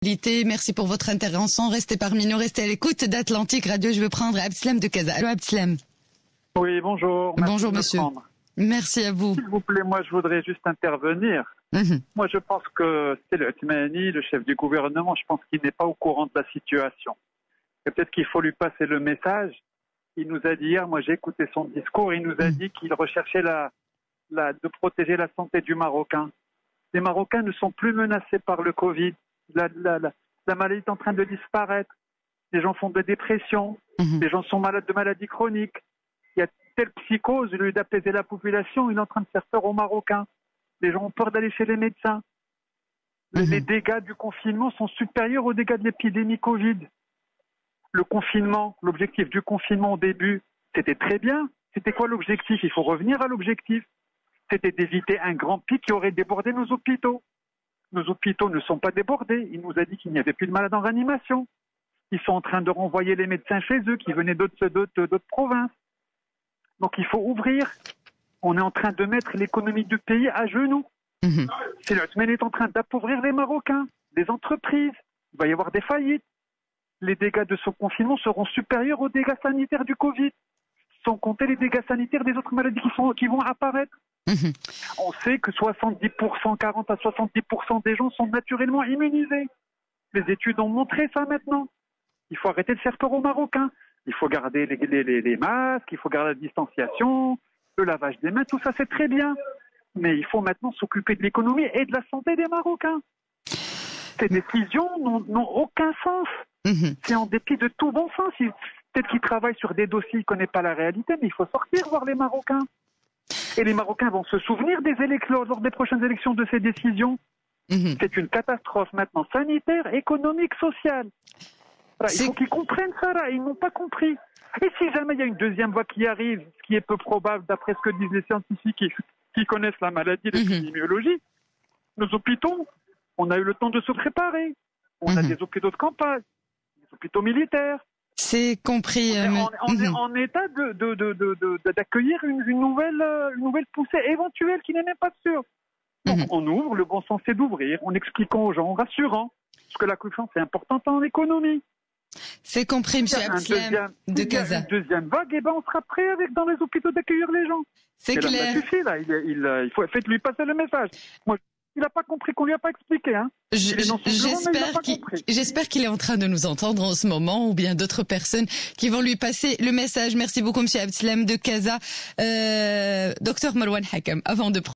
Merci pour votre intervention. Restez parmi nous, restez à l'écoute d'Atlantique Radio. Je veux prendre Abdeslam de Casa. Allô Abdeslam. Oui, bonjour. Merci bonjour monsieur. Merci à vous. S'il vous plaît, moi je voudrais juste intervenir. Moi je pense que c'est le Othmani, le chef du gouvernement, je pense qu'il n'est pas au courant de la situation. Et peut-être qu'il faut lui passer le message. Il nous a dit hier, moi j'ai écouté son discours, il nous a dit qu'il recherchait de protéger la santé du Marocain. Les Marocains ne sont plus menacés par le Covid. La maladie est en train de disparaître. Les gens font de dépression. Les gens sont malades de maladies chroniques. Il y a telle psychose, au lieu d'apaiser la population, il est en train de faire peur aux Marocains. Les gens ont peur d'aller chez les médecins. Les dégâts du confinement sont supérieurs aux dégâts de l'épidémie Covid. Le confinement, l'objectif du confinement au début, c'était très bien. C'était quoi l'objectif? Il faut revenir à l'objectif. C'était d'éviter un grand pic qui aurait débordé nos hôpitaux. Nos hôpitaux ne sont pas débordés. Il nous a dit qu'il n'y avait plus de malades en réanimation. Ils sont en train de renvoyer les médecins chez eux qui venaient d'autres provinces. Donc il faut ouvrir. On est en train de mettre l'économie du pays à genoux. C'est le Othmani est en train d'appauvrir les Marocains, les entreprises. Il va y avoir des faillites. Les dégâts de ce confinement seront supérieurs aux dégâts sanitaires du Covid, sans compter les dégâts sanitaires des autres maladies qui vont apparaître. On sait que 70%, 40 à 70% des gens sont naturellement immunisés. Les études ont montré ça maintenant. Il faut arrêter de faire peur aux Marocains. Il faut garder les masques, il faut garder la distanciation, le lavage des mains, tout ça c'est très bien. Mais il faut maintenant s'occuper de l'économie et de la santé des Marocains. Ces décisions n'ont aucun sens. C'est en dépit de tout bon sens. Peut-être qu'ils travaillent sur des dossiers, ils ne connaissent pas la réalité, mais il faut sortir voir les Marocains. Et les Marocains vont se souvenir lors des prochaines élections de ces décisions. C'est une catastrophe maintenant sanitaire, économique, sociale. Voilà, il faut qu'ils comprennent ça, là. Ils n'ont pas compris. Et si jamais il y a une deuxième vague qui arrive, ce qui est peu probable d'après ce que disent les scientifiques qui connaissent la maladie et l'épidémiologie, nos hôpitaux, on a eu le temps de se préparer. On a des hôpitaux de campagne, des hôpitaux militaires. C'est compris. On est en état d'accueillir une nouvelle poussée éventuelle qui n'est même pas sûre. Donc on ouvre, le bon sens c'est d'ouvrir, en expliquant aux gens, en rassurant, parce que la confiance est importante en économie. C'est compris, monsieur Abdeslam de Casa. Une deuxième vague, et on sera prêt dans les hôpitaux d'accueillir les gens. C'est clair. Ça suffit, là. Il faut faites-lui passer le message. Moi, il n'a pas compris qu'on lui a pas expliqué, hein. J'espère qu'il est en train de nous entendre en ce moment, ou bien d'autres personnes qui vont lui passer le message. Merci beaucoup, monsieur Abdeslam de Casa. Docteur Marwan Hakam, avant de